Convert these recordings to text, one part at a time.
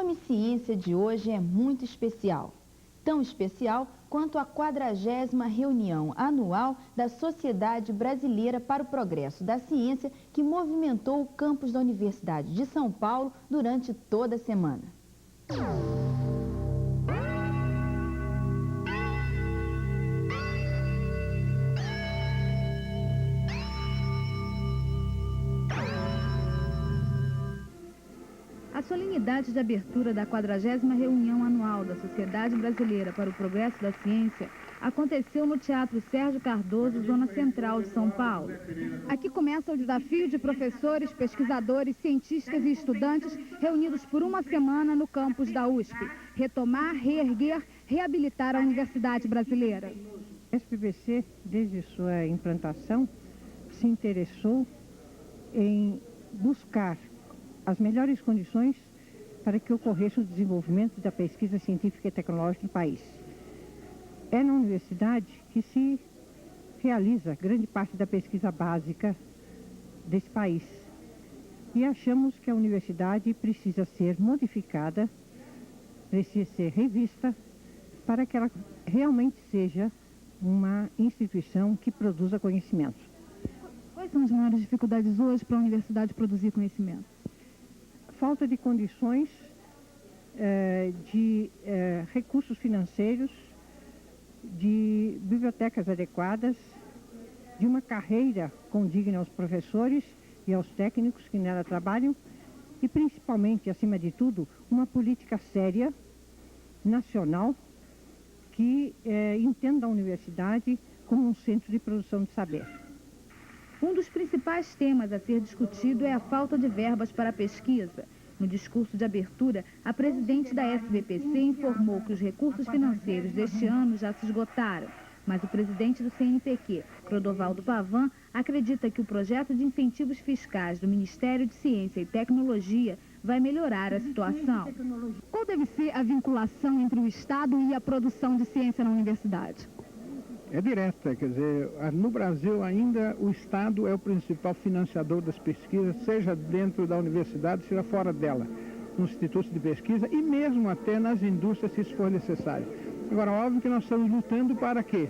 Nome Ciência de hoje é muito especial. Tão especial quanto a 40ª reunião anual da Sociedade Brasileira para o Progresso da Ciência, que movimentou o campus da Universidade de São Paulo durante toda a semana. A solenidade de abertura da 40ª reunião anual da Sociedade Brasileira para o Progresso da Ciência aconteceu no Teatro Sérgio Cardoso, zona central de São Paulo. Aqui começa o desafio de professores, pesquisadores, cientistas e estudantes reunidos por uma semana no campus da USP. Retomar, reerguer, reabilitar a Universidade Brasileira. A SBPC, desde sua implantação, se interessou em buscar as melhores condições para que ocorresse o desenvolvimento da pesquisa científica e tecnológica no país. É na universidade que se realiza grande parte da pesquisa básica desse país. E achamos que a universidade precisa ser modificada, precisa ser revista, para que ela realmente seja uma instituição que produza conhecimento. Quais são as maiores dificuldades hoje para a universidade produzir conhecimento? Falta de condições, de recursos financeiros, de bibliotecas adequadas, de uma carreira condigna aos professores e aos técnicos que nela trabalham e, principalmente, acima de tudo, uma política séria, nacional, que entenda a universidade como um centro de produção de saber. Um dos principais temas a ser discutido é a falta de verbas para a pesquisa. No discurso de abertura, a presidente da SBPC informou que os recursos financeiros deste ano já se esgotaram. Mas o presidente do CNPq, Clodovaldo Pavan, acredita que o projeto de incentivos fiscais do Ministério de Ciência e Tecnologia vai melhorar a situação. Qual deve ser a vinculação entre o Estado e a produção de ciência na universidade? É direta, quer dizer, no Brasil ainda o Estado é o principal financiador das pesquisas, seja dentro da universidade, seja fora dela, nos institutos de pesquisa e mesmo até nas indústrias, se isso for necessário. Agora, óbvio que nós estamos lutando para quê?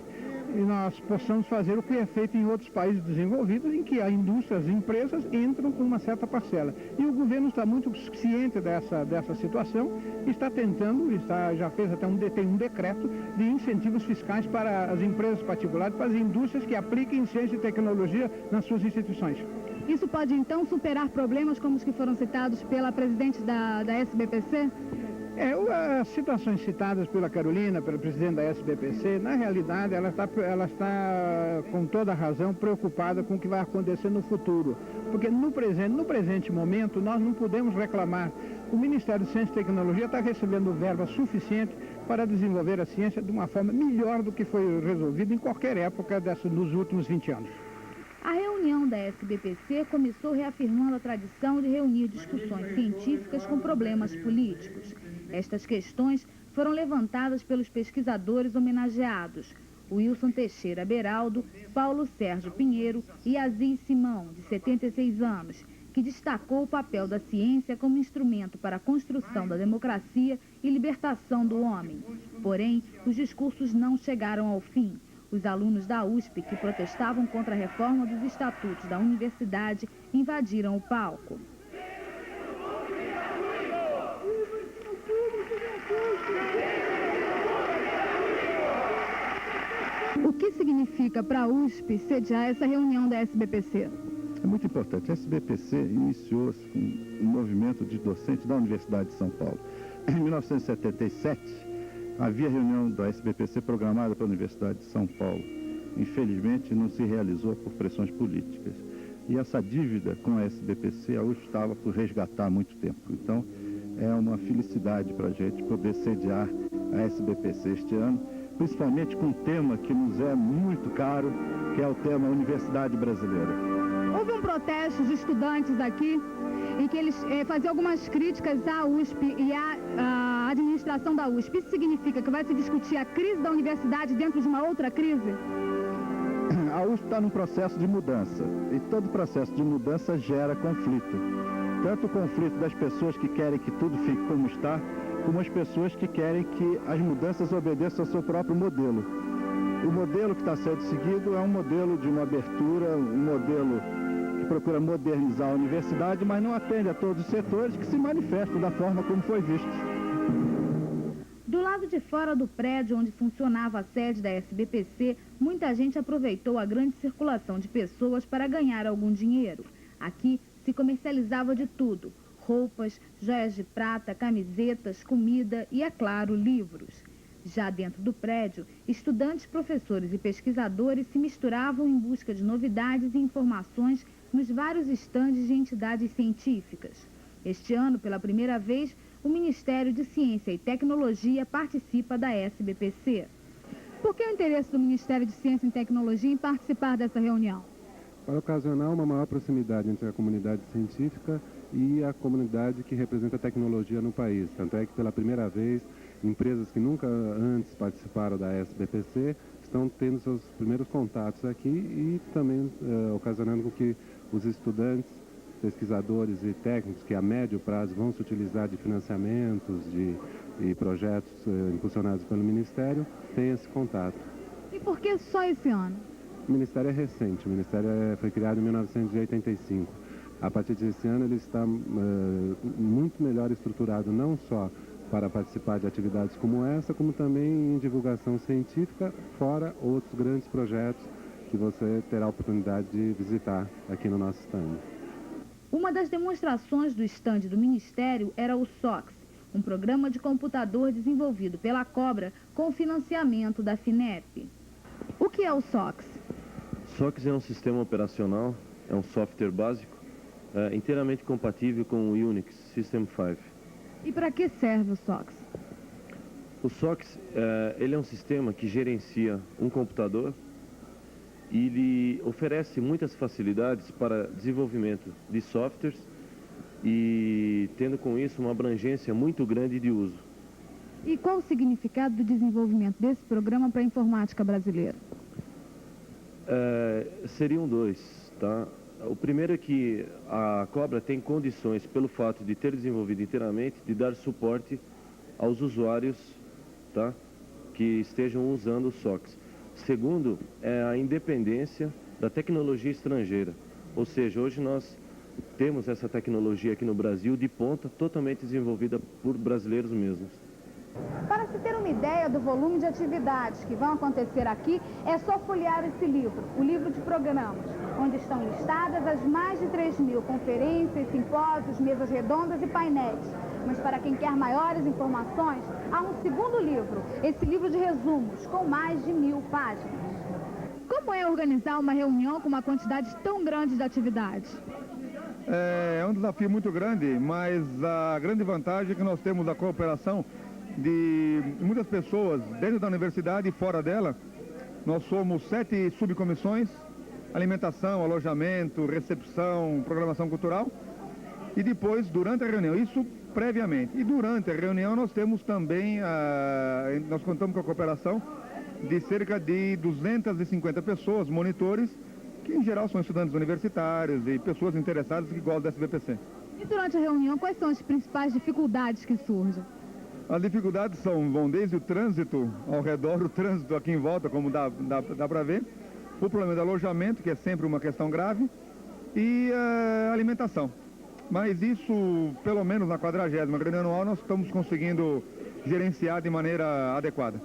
E nós possamos fazer o que é feito em outros países desenvolvidos, em que a indústria, as empresas entram com uma certa parcela. E o governo está muito ciente dessa situação, está tentando, já fez até tem um decreto de incentivos fiscais para as empresas particulares, para as indústrias que apliquem ciência e tecnologia nas suas instituições. Isso pode, então, superar problemas como os que foram citados pela presidente da SBPC? As situações citadas pela Carolina, pela presidente da SBPC, na realidade ela está com toda a razão preocupada com o que vai acontecer no futuro. Porque no presente momento nós não podemos reclamar. O Ministério de Ciência e Tecnologia está recebendo verba suficiente para desenvolver a ciência de uma forma melhor do que foi resolvido em qualquer época nos últimos 20 anos. A reunião da SBPC começou reafirmando a tradição de reunir discussões científicas com problemas políticos. Estas questões foram levantadas pelos pesquisadores homenageados, Wilson Teixeira Beraldo, Paulo Sérgio Pinheiro e Aziz Simão, de 76 anos, que destacou o papel da ciência como instrumento para a construção da democracia e libertação do homem. Porém, os discursos não chegaram ao fim. Os alunos da USP, que protestavam contra a reforma dos estatutos da universidade, invadiram o palco. O que significa para a USP sediar essa reunião da SBPC? É muito importante. A SBPC iniciou-se com um movimento de docentes da Universidade de São Paulo. Em 1977, havia reunião da SBPC programada para a Universidade de São Paulo. Infelizmente, não se realizou por pressões políticas. E essa dívida com a SBPC, a USP estava por resgatar há muito tempo. Então, é uma felicidade para a gente poder sediar a SBPC este ano, principalmente com um tema que nos é muito caro, que é o tema Universidade Brasileira. Houve um protesto de estudantes aqui, em que eles faziam algumas críticas à USP e à administração da USP. Isso significa que vai se discutir a crise da universidade dentro de uma outra crise? A USP está num processo de mudança, e todo processo de mudança gera conflito. tanto o conflito das pessoas que querem que tudo fique como está, como as pessoas que querem que as mudanças obedeçam ao seu próprio modelo. O modelo que está sendo seguido é um modelo de uma abertura, um modelo que procura modernizar a universidade, mas não atende a todos os setores que se manifestam da forma como foi visto. Do lado de fora do prédio onde funcionava a sede da SBPC, muita gente aproveitou a grande circulação de pessoas para ganhar algum dinheiro. Aqui se comercializava de tudo: roupas, joias de prata, camisetas, comida e, é claro, livros. Já dentro do prédio, estudantes, professores e pesquisadores se misturavam em busca de novidades e informações nos vários estandes de entidades científicas. Este ano, pela primeira vez, o Ministério de Ciência e Tecnologia participa da SBPC. Por que o interesse do Ministério de Ciência e Tecnologia em participar dessa reunião? Para ocasionar uma maior proximidade entre a comunidade científica e a comunidade que representa a tecnologia no país. Tanto é que, pela primeira vez, empresas que nunca antes participaram da SBPC estão tendo seus primeiros contatos aqui e também ocasionando que os estudantes, pesquisadores e técnicos que a médio prazo vão se utilizar de financiamentos e projetos impulsionados pelo Ministério tenham esse contato. E por que só esse ano? O Ministério é recente, o Ministério foi criado em 1985. A partir desse ano ele está muito melhor estruturado, não só para participar de atividades como essa, como também em divulgação científica, fora outros grandes projetos que você terá a oportunidade de visitar aqui no nosso stand. Uma das demonstrações do estande do Ministério era o SOX, um programa de computador desenvolvido pela Cobra com financiamento da FINEP. O que é o SOX? SOX é um sistema operacional, é um software básico, inteiramente compatível com o Unix System 5. E para que serve o SOX? O SOX ele é um sistema que gerencia um computador e ele oferece muitas facilidades para desenvolvimento de softwares e tendo com isso uma abrangência muito grande de uso. E qual o significado do desenvolvimento desse programa para a informática brasileira? Seriam dois, tá? O primeiro é que a Cobra tem condições, pelo fato de ter desenvolvido inteiramente, de dar suporte aos usuários, tá, que estejam usando o SOX. Segundo, é a independência da tecnologia estrangeira. Ou seja, hoje nós temos essa tecnologia aqui no Brasil de ponta, totalmente desenvolvida por brasileiros mesmos. Para se ter uma ideia do volume de atividades que vão acontecer aqui, é só folhear esse livro, o livro de programas, onde estão listadas as mais de 3.000 conferências, simpósios, mesas redondas e painéis. Mas para quem quer maiores informações, há um segundo livro, esse livro de resumos, com mais de 1.000 páginas. Como é organizar uma reunião com uma quantidade tão grande de atividades? É um desafio muito grande, mas a grande vantagem é que nós temos a cooperação de muitas pessoas dentro da universidade e fora dela. Nós somos 7 subcomissões: alimentação, alojamento, recepção, programação cultural. E depois, durante a reunião, isso previamente. E durante a reunião nós temos também, nós contamos com a cooperação de cerca de 250 pessoas, monitores, que em geral são estudantes universitários e pessoas interessadas que gostam da SBPC. E durante a reunião, quais são as principais dificuldades que surgem? As dificuldades vão desde o trânsito ao redor, o trânsito aqui em volta, como dá para ver, o problema do alojamento, que é sempre uma questão grave, e a alimentação. Mas isso, pelo menos na 40ª reunião anual, nós estamos conseguindo gerenciar de maneira adequada.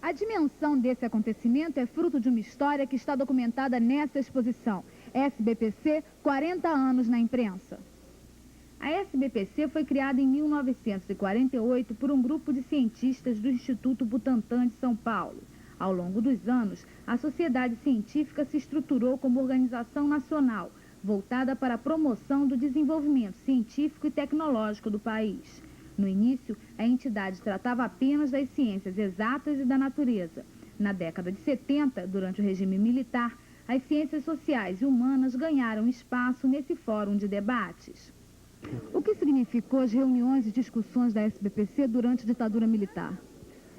A dimensão desse acontecimento é fruto de uma história que está documentada nessa exposição. SBPC, 40 anos na imprensa. A SBPC foi criada em 1948 por um grupo de cientistas do Instituto Butantan de São Paulo. Ao longo dos anos, a sociedade científica se estruturou como organização nacional, voltada para a promoção do desenvolvimento científico e tecnológico do país. No início, a entidade tratava apenas das ciências exatas e da natureza. Na década de 70, durante o regime militar, as ciências sociais e humanas ganharam espaço nesse fórum de debates. O que significou as reuniões e discussões da SBPC durante a ditadura militar?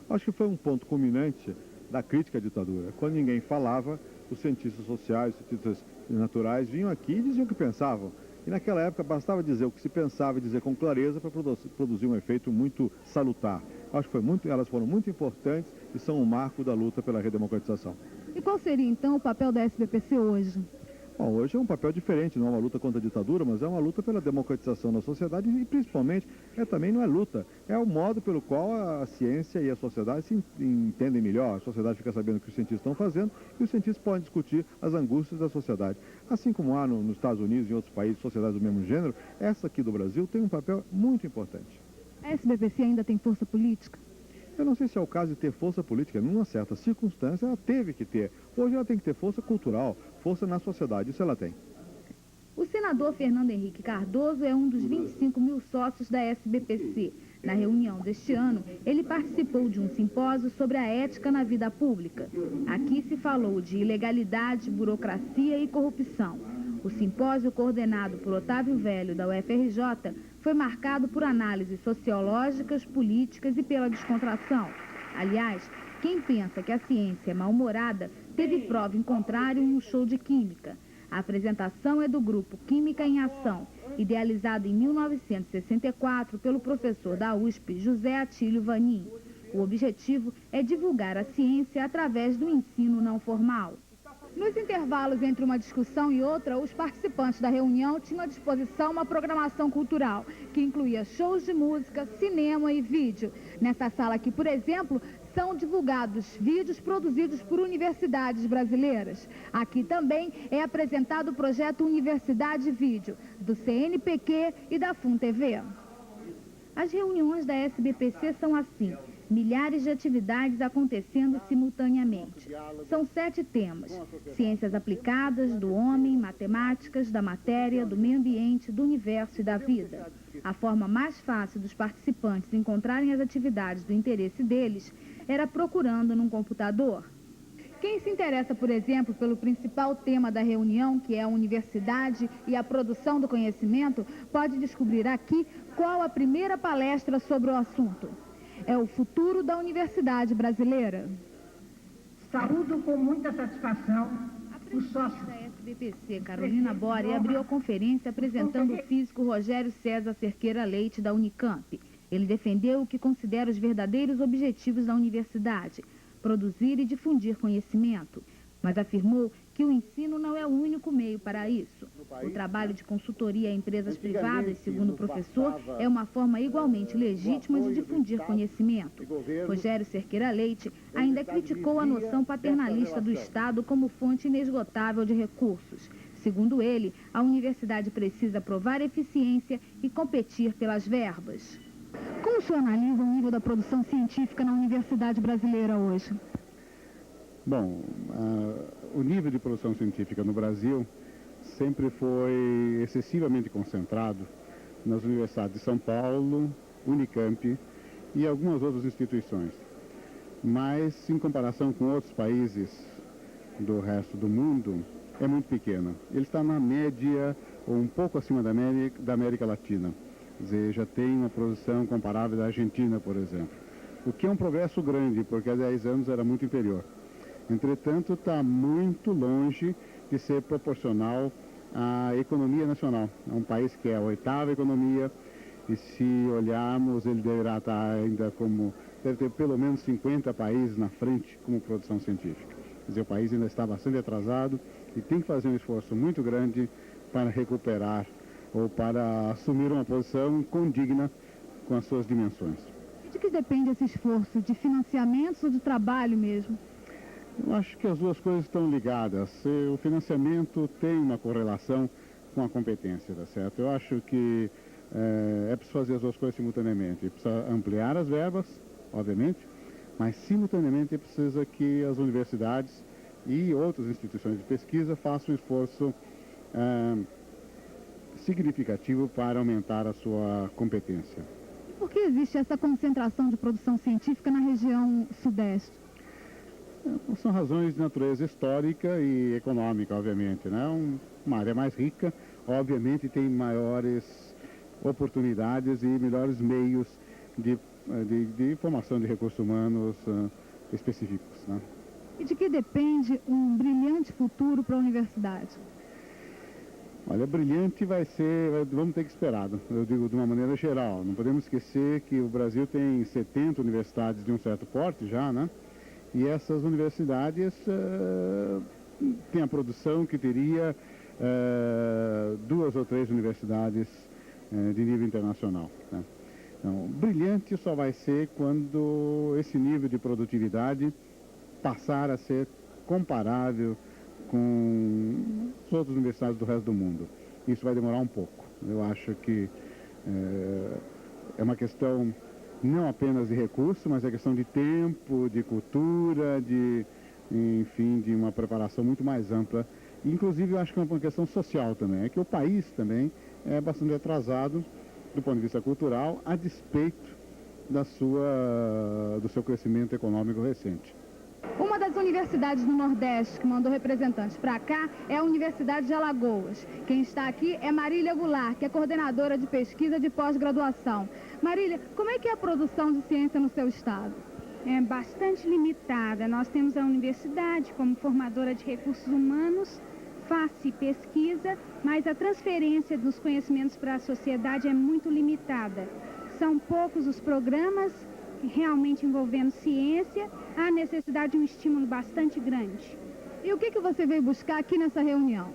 Acho que foi um ponto culminante da crítica à ditadura. Quando ninguém falava, os cientistas sociais, os cientistas naturais vinham aqui e diziam o que pensavam. E naquela época bastava dizer o que se pensava e dizer com clareza para produzir um efeito muito salutar. Acho que elas foram muito importantes e são um marco da luta pela redemocratização. E qual seria, então, o papel da SBPC hoje? Bom, hoje é um papel diferente, não é uma luta contra a ditadura, mas é uma luta pela democratização da sociedade e, principalmente, também não é luta, é o modo pelo qual a ciência e a sociedade se entendem melhor. A sociedade fica sabendo o que os cientistas estão fazendo e os cientistas podem discutir as angústias da sociedade. Assim como há nos Estados Unidos e em outros países sociedades do mesmo gênero, essa aqui do Brasil tem um papel muito importante. A SBPC ainda tem força política? Eu não sei se é o caso de ter força política. Numa certa circunstância, ela teve que ter. Hoje ela tem que ter força cultural, força na sociedade. Isso ela tem. O senador Fernando Henrique Cardoso é um dos 25 mil sócios da SBPC. Na reunião deste ano, ele participou de um simpósio sobre a ética na vida pública. Aqui se falou de ilegalidade, burocracia e corrupção. O simpósio, coordenado por Otávio Velho, da UFRJ, foi marcado por análises sociológicas, políticas e pela descontração. Aliás, quem pensa que a ciência é mal-humorada teve prova em contrário em um show de química. A apresentação é do grupo Química em Ação, idealizado em 1964 pelo professor da USP, José Atílio Vanin. O objetivo é divulgar a ciência através do ensino não formal. Nos intervalos entre uma discussão e outra, os participantes da reunião tinham à disposição uma programação cultural, que incluía shows de música, cinema e vídeo. Nessa sala aqui, por exemplo, são divulgados vídeos produzidos por universidades brasileiras. Aqui também é apresentado o projeto Universidade Vídeo, do CNPq e da FUNTV. As reuniões da SBPC são assim: milhares de atividades acontecendo simultaneamente. São 7 temas: ciências aplicadas, do homem, matemáticas, da matéria, do meio ambiente, do universo e da vida. A forma mais fácil dos participantes encontrarem as atividades do interesse deles era procurando num computador. Quem se interessa, por exemplo, pelo principal tema da reunião, que é a universidade e a produção do conhecimento, pode descobrir aqui qual a primeira palestra sobre o assunto. É o futuro da universidade brasileira. Saúdo com muita satisfação os sócios da SBPC, Carolina Bori, abriu a conferência apresentando o físico Rogério César Cerqueira Leite, da Unicamp. Ele defendeu o que considera os verdadeiros objetivos da universidade: produzir e difundir conhecimento, mas afirmou que o ensino não é o único meio para isso. O trabalho de consultoria a empresas privadas, segundo o professor, é uma forma igualmente legítima de difundir conhecimento. Rogério Cerqueira Leite ainda criticou a noção paternalista do Estado como fonte inesgotável de recursos. Segundo ele, a universidade precisa provar eficiência e competir pelas verbas. Como o senhor analisa o nível da produção científica na universidade brasileira hoje? Bom, o nível de produção científica no Brasil sempre foi excessivamente concentrado nas universidades de São Paulo, Unicamp e algumas outras instituições. Mas, em comparação com outros países do resto do mundo, é muito pequena. Ele está na média, ou um pouco acima da América Latina. Quer dizer, já tem uma produção comparável da Argentina, por exemplo. O que é um progresso grande, porque há 10 anos era muito inferior. Entretanto, está muito longe de ser proporcional à economia nacional. É um país que é a 8ª economia e, se olharmos, ele deverá estar ainda deve ter pelo menos 50 países na frente como produção científica. Quer dizer, o país ainda está bastante atrasado e tem que fazer um esforço muito grande para recuperar ou para assumir uma posição condigna com as suas dimensões. E de que depende esse esforço? De financiamentos ou de trabalho mesmo? Eu acho que as duas coisas estão ligadas. O financiamento tem uma correlação com a competência, tá certo? Eu acho que é preciso fazer as duas coisas simultaneamente. Precisa ampliar as verbas, obviamente, mas simultaneamente precisa que as universidades e outras instituições de pesquisa façam um esforço significativo para aumentar a sua competência. E por que existe essa concentração de produção científica na região sudeste? São razões de natureza histórica e econômica, obviamente, né? Uma área mais rica, obviamente, tem maiores oportunidades e melhores meios de formação de recursos humanos específicos, né? E de que depende um brilhante futuro para a universidade? Olha, Olha, brilhante vamos ter que esperar, eu digo de uma maneira geral. Não podemos esquecer que o Brasil tem 70 universidades de um certo porte já, né? E essas universidades têm a produção que teria 2 ou 3 universidades de nível internacional, né? Então, brilhante só vai ser quando esse nível de produtividade passar a ser comparável com as outras universidades do resto do mundo. Isso vai demorar um pouco. Eu acho que é uma questão não apenas de recurso, mas é questão de tempo, de cultura, enfim, de uma preparação muito mais ampla. Inclusive, eu acho que é uma questão social também. É que o país também é bastante atrasado do ponto de vista cultural, a despeito do seu crescimento econômico recente. Uma das universidades do Nordeste que mandou representantes para cá é a Universidade de Alagoas. Quem está aqui é Marília Goulart, que é coordenadora de pesquisa de pós-graduação. Marília, como é que é a produção de ciência no seu estado? É bastante limitada. Nós temos a universidade como formadora de recursos humanos, faz pesquisa, mas a transferência dos conhecimentos para a sociedade é muito limitada. São poucos os programas realmente envolvendo ciência, há necessidade de um estímulo bastante grande. E o que você veio buscar aqui nessa reunião?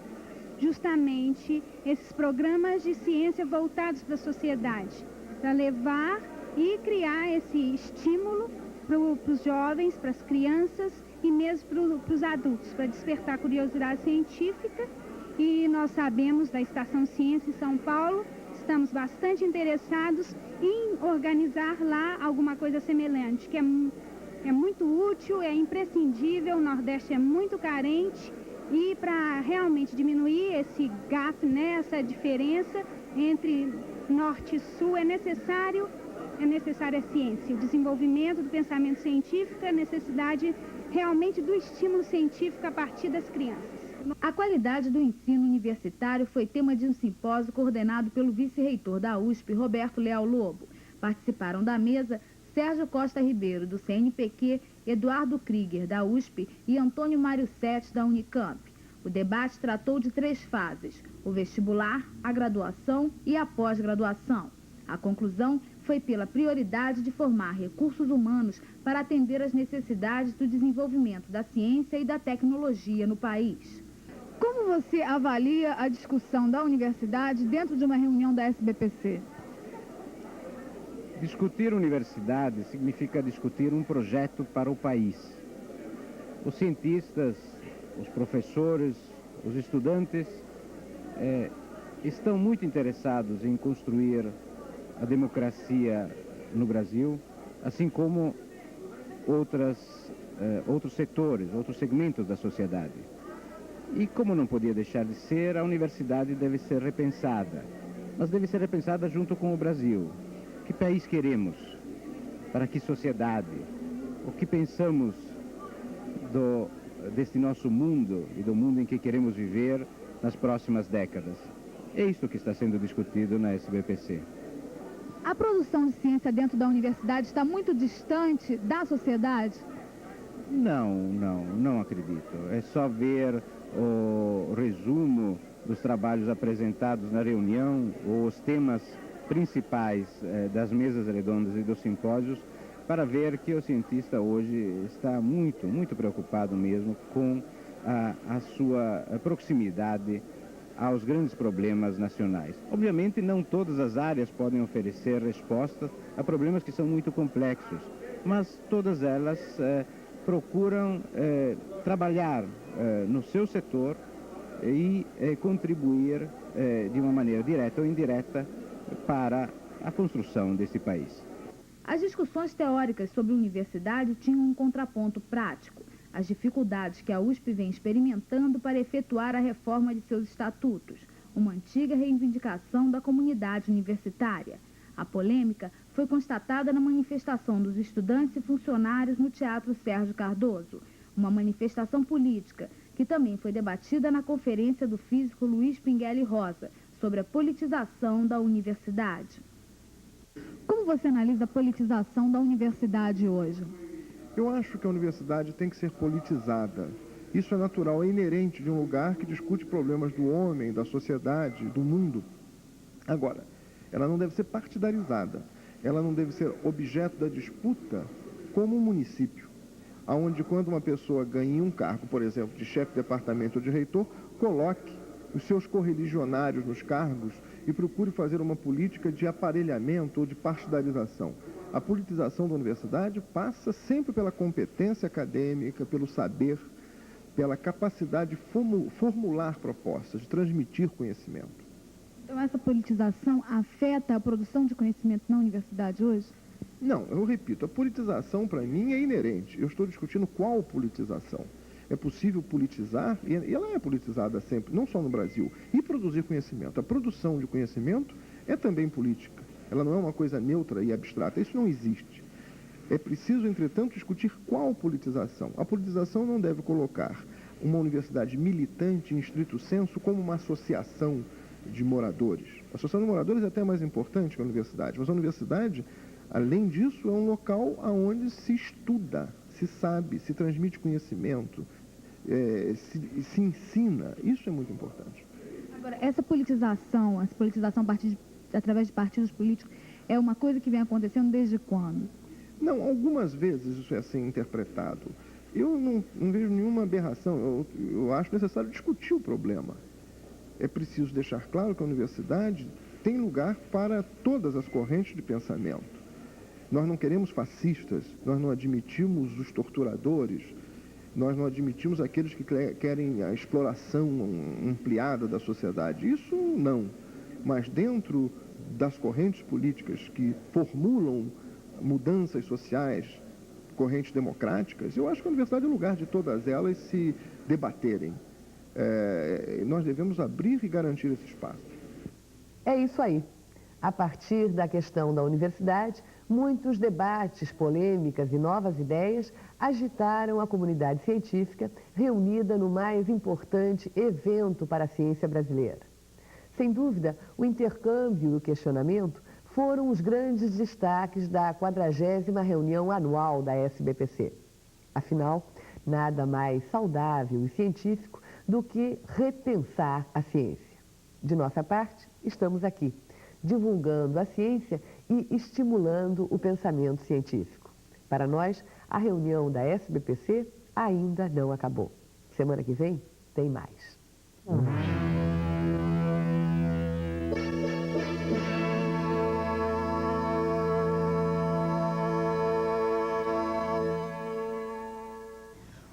Justamente esses programas de ciência voltados para a sociedade, para levar e criar esse estímulo para os jovens, para as crianças e mesmo para os adultos, para despertar a curiosidade científica. E nós sabemos da Estação Ciência em São Paulo, estamos bastante interessados em organizar lá alguma coisa semelhante, que é muito útil, é imprescindível, o Nordeste é muito carente e para realmente diminuir esse gap, né, essa diferença entre Norte e Sul é necessária a ciência, o desenvolvimento do pensamento científico, a necessidade realmente do estímulo científico a partir das crianças. A qualidade do ensino universitário foi tema de um simpósio coordenado pelo vice-reitor da USP, Roberto Leal Lobo. Participaram da mesa Sérgio Costa Ribeiro, do CNPq, Eduardo Krieger, da USP e Antônio Mário Sete, da Unicamp. O debate tratou de 3 fases: o vestibular, a graduação e a pós-graduação. A conclusão foi pela prioridade de formar recursos humanos para atender às necessidades do desenvolvimento da ciência e da tecnologia no país. Como você avalia a discussão da universidade dentro de uma reunião da SBPC? Discutir universidade significa discutir um projeto para o país. Os cientistas, os professores, os estudantes estão muito interessados em construir a democracia no Brasil, assim como outros setores, outros segmentos da sociedade. E como não podia deixar de ser, a universidade deve ser repensada, mas deve ser repensada junto com o Brasil. Que país queremos? Para que sociedade? O que pensamos deste nosso mundo e do mundo em que queremos viver nas próximas décadas? É isso que está sendo discutido na SBPC. A produção de ciência dentro da universidade está muito distante da sociedade? Não acredito. É só ver o resumo dos trabalhos apresentados na reunião, ou os temas principais das mesas redondas e dos simpósios, para ver que o cientista hoje está muito preocupado mesmo com a sua proximidade aos grandes problemas nacionais. Obviamente, não todas as áreas podem oferecer respostas a problemas que são muito complexos, mas todas elas procuram trabalhar no seu setor e contribuir de uma maneira direta ou indireta para a construção desse país. As discussões teóricas sobre universidade tinham um contraponto prático: as dificuldades que a USP vem experimentando para efetuar a reforma de seus estatutos, uma antiga reivindicação da comunidade universitária. A polêmica foi constatada na manifestação dos estudantes e funcionários no Teatro Sérgio Cardoso, uma manifestação política que também foi debatida na conferência do físico Luiz Pinguelli Rosa sobre a politização da universidade. Como você analisa a politização da universidade hoje? Eu acho que a universidade tem que ser politizada. Isso é natural, é inerente de um lugar que discute problemas do homem, da sociedade, do mundo. Agora, ela não deve ser partidarizada, ela não deve ser objeto da disputa como um município, onde quando uma pessoa ganha um cargo, por exemplo, de chefe de departamento ou de reitor, coloque os seus correligionários nos cargos e procure fazer uma política de aparelhamento ou de partidarização. A politização da universidade passa sempre pela competência acadêmica, pelo saber, pela capacidade de formular propostas, de transmitir conhecimento. Então essa politização afeta a produção de conhecimento na universidade hoje? Não, eu repito, a politização para mim é inerente. Eu estou discutindo qual politização. É possível politizar, e ela é politizada sempre, não só no Brasil, e produzir conhecimento. A produção de conhecimento é também política. Ela não é uma coisa neutra e abstrata. Isso não existe. É preciso, entretanto, discutir qual politização. A politização não deve colocar uma universidade militante, em estrito senso, como uma associação de moradores. A associação de moradores é até mais importante que a universidade, mas a universidade, além disso, é um local onde se estuda, se sabe, se transmite conhecimento, se ensina. Isso é muito importante. Agora, essa politização através de partidos políticos, é uma coisa que vem acontecendo desde quando? Não, algumas vezes isso é assim interpretado. Eu não vejo nenhuma aberração. Eu acho necessário discutir o problema. É preciso deixar claro que a universidade tem lugar para todas as correntes de pensamento. Nós não queremos fascistas, nós não admitimos os torturadores, nós não admitimos aqueles que querem a exploração ampliada da sociedade. Isso não. Mas dentro das correntes políticas que formulam mudanças sociais, correntes democráticas, eu acho que a universidade é o lugar de todas elas se debaterem. Nós devemos abrir e garantir esse espaço. É isso aí. A partir da questão da universidade, muitos debates, polêmicas e novas ideias agitaram a comunidade científica reunida no mais importante evento para a ciência brasileira. Sem dúvida, o intercâmbio e o questionamento foram os grandes destaques da 40ª reunião anual da SBPC. Afinal, nada mais saudável e científico do que repensar a ciência. De nossa parte, estamos aqui, divulgando a ciência e estimulando o pensamento científico. Para nós, a reunião da SBPC ainda não acabou. Semana que vem, tem mais.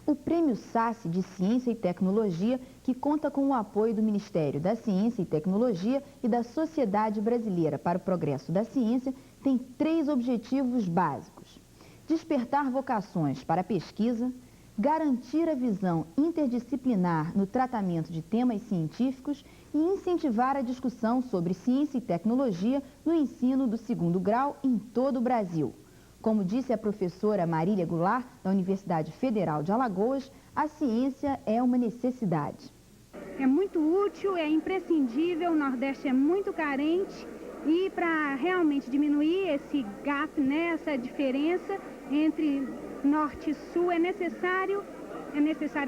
O Prêmio SACE de Ciência e Tecnologia, que conta com o apoio do Ministério da Ciência e Tecnologia e da Sociedade Brasileira para o Progresso da Ciência, tem 3 objetivos básicos: despertar vocações para a pesquisa, garantir a visão interdisciplinar no tratamento de temas científicos e incentivar a discussão sobre ciência e tecnologia no ensino do 2º grau em todo o Brasil. Como disse a professora Marília Goulart, da Universidade Federal de Alagoas, a ciência é uma necessidade. É muito útil, é imprescindível, o Nordeste é muito carente e para realmente diminuir esse gap, né, essa diferença entre Norte e Sul, é necessária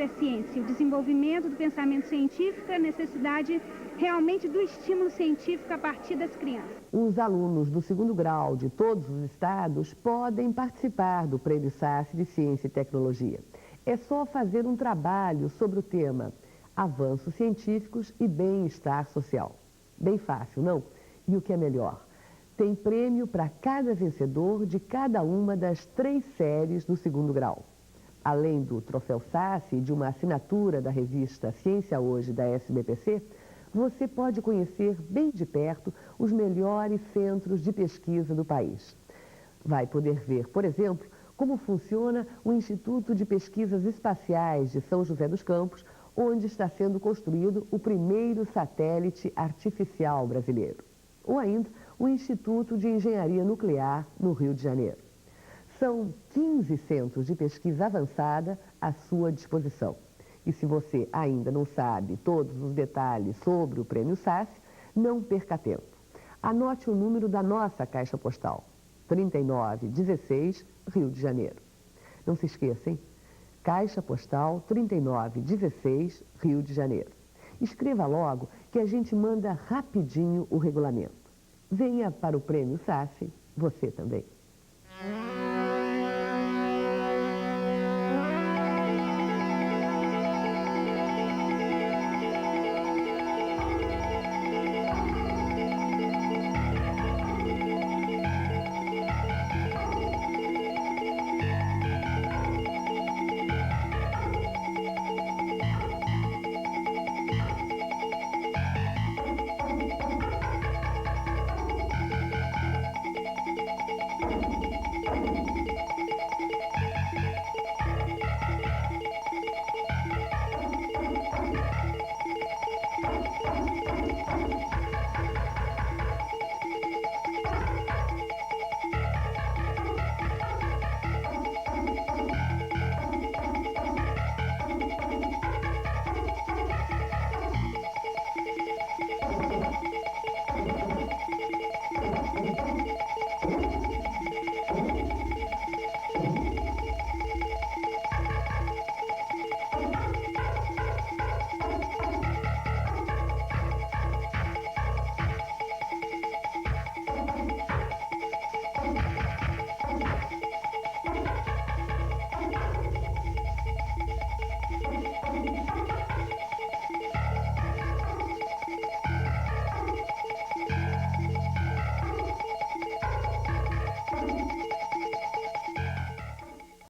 a ciência. O desenvolvimento do pensamento científico, a necessidade realmente do estímulo científico a partir das crianças. Os alunos do 2º grau de todos os estados podem participar do Prêmio SACE de Ciência e Tecnologia. É só fazer um trabalho sobre o tema Avanços Científicos e Bem-Estar Social. Bem fácil, não? E o que é melhor? Tem prêmio para cada vencedor de cada uma das 3 séries do 2º grau. Além do troféu SACE e de uma assinatura da revista Ciência Hoje da SBPC, você pode conhecer bem de perto os melhores centros de pesquisa do país. Vai poder ver, por exemplo, como funciona o Instituto de Pesquisas Espaciais de São José dos Campos, onde está sendo construído o primeiro satélite artificial brasileiro. Ou ainda o Instituto de Engenharia Nuclear, no Rio de Janeiro. São 15 centros de pesquisa avançada à sua disposição. E se você ainda não sabe todos os detalhes sobre o Prêmio SACE, não perca tempo. Anote o número da nossa caixa postal, 3916, Rio de Janeiro. Não se esqueça, hein? Caixa Postal 3916, Rio de Janeiro. Escreva logo que a gente manda rapidinho o regulamento. Venha para o Prêmio SAF, você também.